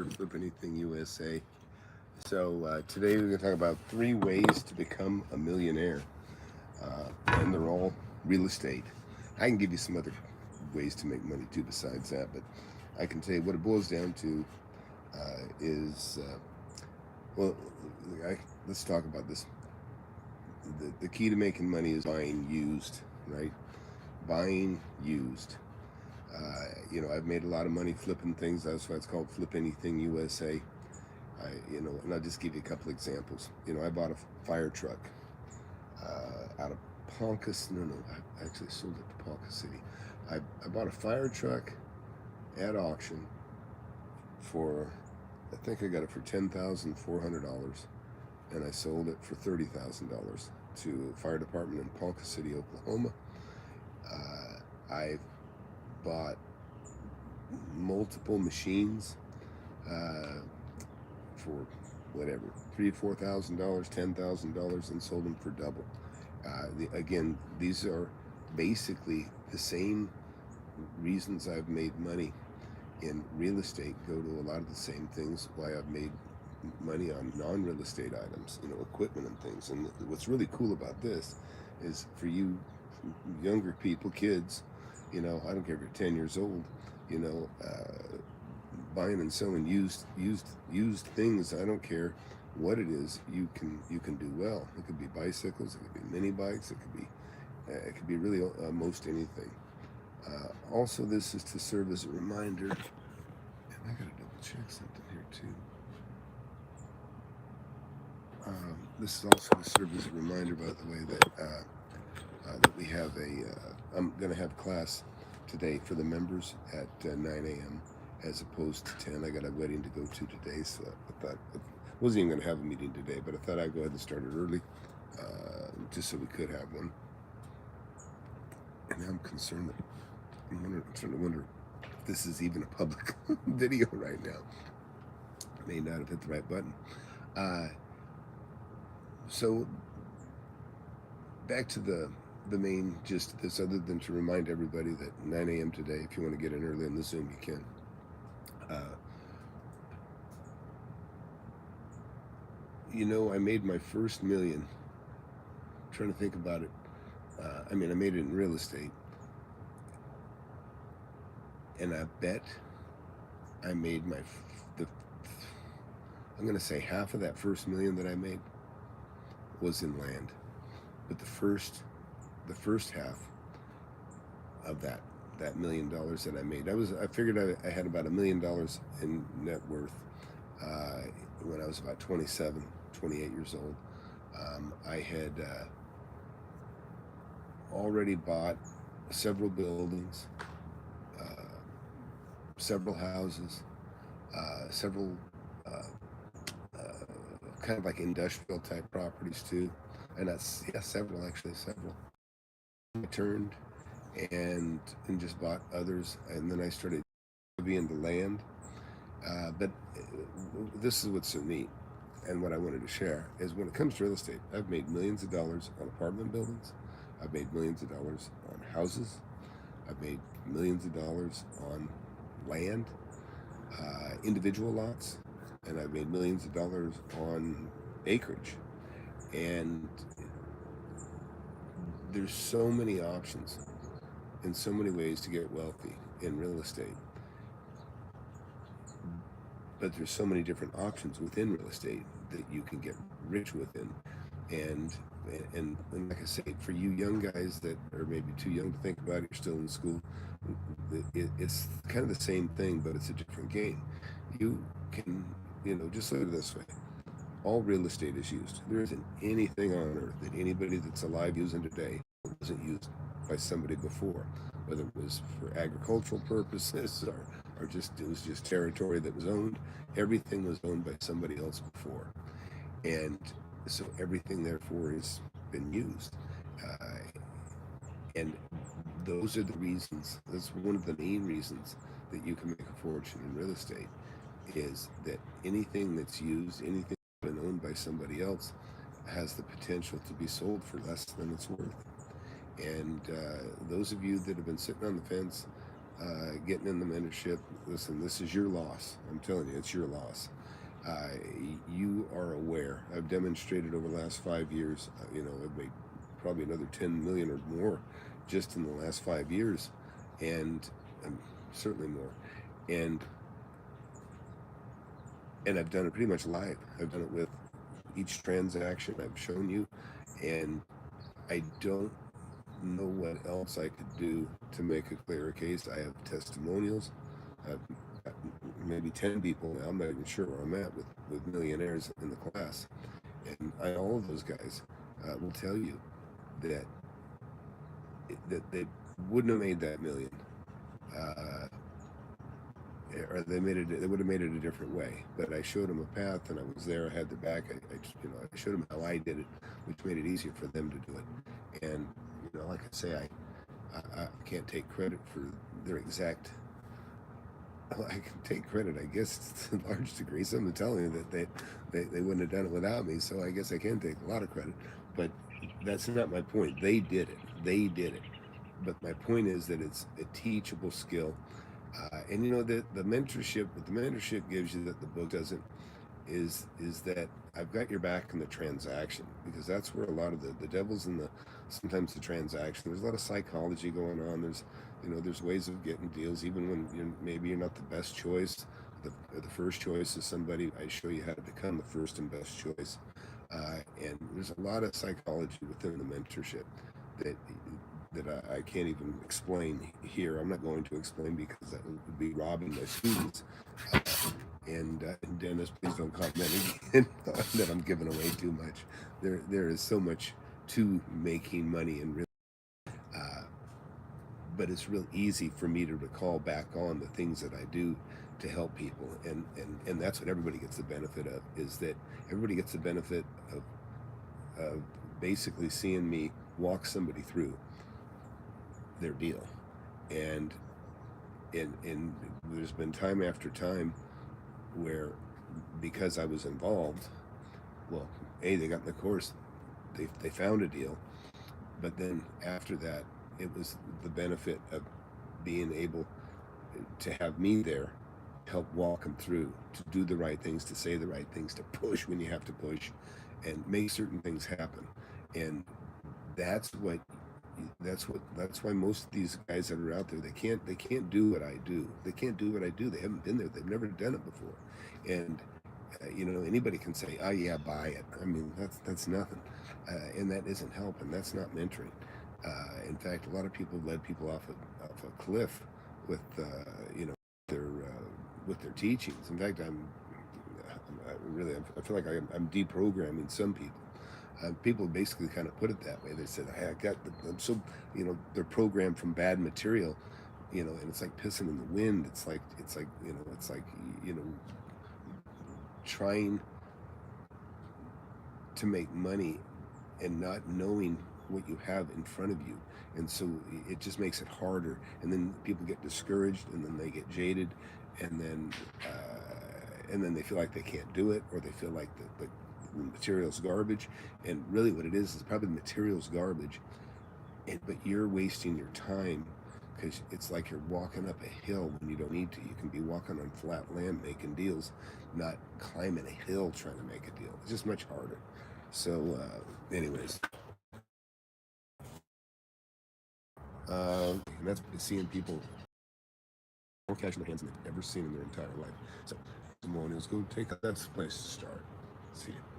for FlipAnything USA. So today we're going to talk about 3 ways to become a millionaire, and they're all real estate. I can give you some other ways to make money too besides that, but I can tell you what it boils down to is, well, let's talk about this. The key to making money is buying used, right? Buying used. I've made a lot of money flipping things. That's why it's called FlipAnything USA. And I'll just give you a couple examples. I bought a fire truck out of Ponca. No, I actually sold it to Ponca City. I bought a fire truck at auction for, I think I got it for $10,400, and I sold it for $30,000 to a fire department in Ponca City, Oklahoma. I bought multiple machines for whatever, $3,000, $4,000, $10,000, and sold them for double. Again, these are basically the same reasons I've made money in real estate. Go to a lot of the same things why I've made money on non-real estate items, equipment and things. And what's really cool about this is for you younger people, kids, I don't care if you're 10 years old, buying and selling used things. I don't care what it is. You can do well. It could be bicycles, it could be mini bikes, it could be really most anything. Also, this is to serve as a reminder, and I gotta double check something here too. This is also to serve as a reminder, by the way, that we have I'm going to have class today for the members at 9 a.m. as opposed to 10. I got a wedding to go to today, so I thought I wasn't even going to have a meeting today, but I thought I'd go ahead and start it early, just so we could have one. And I'm concerned that I'm starting to wonder if this is even a public video right now. I may not have hit the right button. So back to the main gist of this, other than to remind everybody that 9 a.m. today, if you want to get in early on the Zoom, you can. I made my first million. I'm trying to think about it. I made it in real estate. And I bet I made I'm going to say half of that first million that I made was in land. But the first half of that $1 million that I made, I figured I had about $1 million in net worth when I was about 27, 28 years old. I had already bought several buildings, several houses, several kind of like industrial type properties too, and several. I turned and just bought others, and then I started being the land. But this is what's so neat, and what I wanted to share is when it comes to real estate, I've made millions of dollars on apartment buildings. I've made millions of dollars on houses. I've made millions of dollars on land, individual lots, and I've made millions of dollars on acreage. And there's so many options and so many ways to get wealthy in real estate. But there's so many different options within real estate that you can get rich within. And like I say, for you young guys that are maybe too young to think about it, you're still in school, it's kind of the same thing, but it's a different game. You can, just look at it this way. All real estate is used. There isn't anything on earth that anybody that's alive using today wasn't used by somebody before, whether it was for agricultural purposes or just it was just territory that was owned. Everything was owned by somebody else before, and so everything therefore has been used. And those are the reasons. That's one of the main reasons that you can make a fortune in real estate, is that anything that's used, anything that's been owned by somebody else, has the potential to be sold for less than it's worth. And those of you that have been sitting on the fence, getting in the mentorship, listen, this is your loss. I'm telling you, it's your loss. Uh, you are aware. I've demonstrated over the last 5 years, I've made probably another 10 million or more just in the last 5 years, and certainly more. And I've done it pretty much live. I've done it with each transaction I've shown you, and I don't know what else I could do to make a clearer case. I have testimonials. I've got maybe 10 people now. I'm not even sure where I'm at with millionaires in the class. And all of those guys will tell you that they wouldn't have made that million. Or they would have made it a different way. But I showed them a path, and I was there. I had their back. I showed them how I did it, which made it easier for them to do it. And like I say, I can't take credit for their exact. Well, I can take credit, I guess, to a large degree. Some are telling you that they wouldn't have done it without me, so I guess I can take a lot of credit. But that's not my point. They did it. They did it. But my point is that it's a teachable skill. And the mentorship, what the mentorship gives you that the book doesn't, is that I've got your back in the transaction, because that's where a lot of the devil's in sometimes the transaction. There's a lot of psychology going on. There's ways of getting deals, even when maybe you're not the best choice. The first choice is somebody. I show you how to become the first and best choice. And there's a lot of psychology within the mentorship that I can't even explain here. I'm not going to explain, because that would be robbing my students. And Dennis, please don't comment again that I'm giving away too much. There is so much to making money, and but it's real easy for me to recall back on the things that I do to help people, and that's what everybody gets the benefit of. Is that everybody gets the benefit of basically seeing me walk somebody through their deal, and there's been time after time where, because I was involved, well, they got in the course, they found a deal, but then after that, it was the benefit of being able to have me there, help walk them through, to do the right things, to say the right things, to push when you have to push, and make certain things happen. And that's why most of these guys that are out there, they can't do what I do. They can't do what I do. They haven't been there. They've never done it before. And anybody can say, "Oh yeah, buy it." I mean, that's nothing, and that isn't helping. That's not mentoring. In fact, a lot of people have led people off a cliff with their with their teachings. In fact, I feel like I'm deprogramming some people. People basically kind of put it that way. They said, "Hey, I'm so they're programmed from bad material, and it's like pissing in the wind. It's like trying to make money and not knowing what you have in front of you, and so it just makes it harder. And then people get discouraged, and then they get jaded, and then they feel like they can't do it, or they feel like the material's garbage. And really what it is probably the material's garbage, but you're wasting your time, because it's like you're walking up a hill when you don't need to. You can be walking on flat land making deals, not climbing a hill trying to make a deal. It's just much harder. So anyways, and that's seeing people more cash in their hands than they've ever seen in their entire life. So testimonials, go take that's the place to start. See you.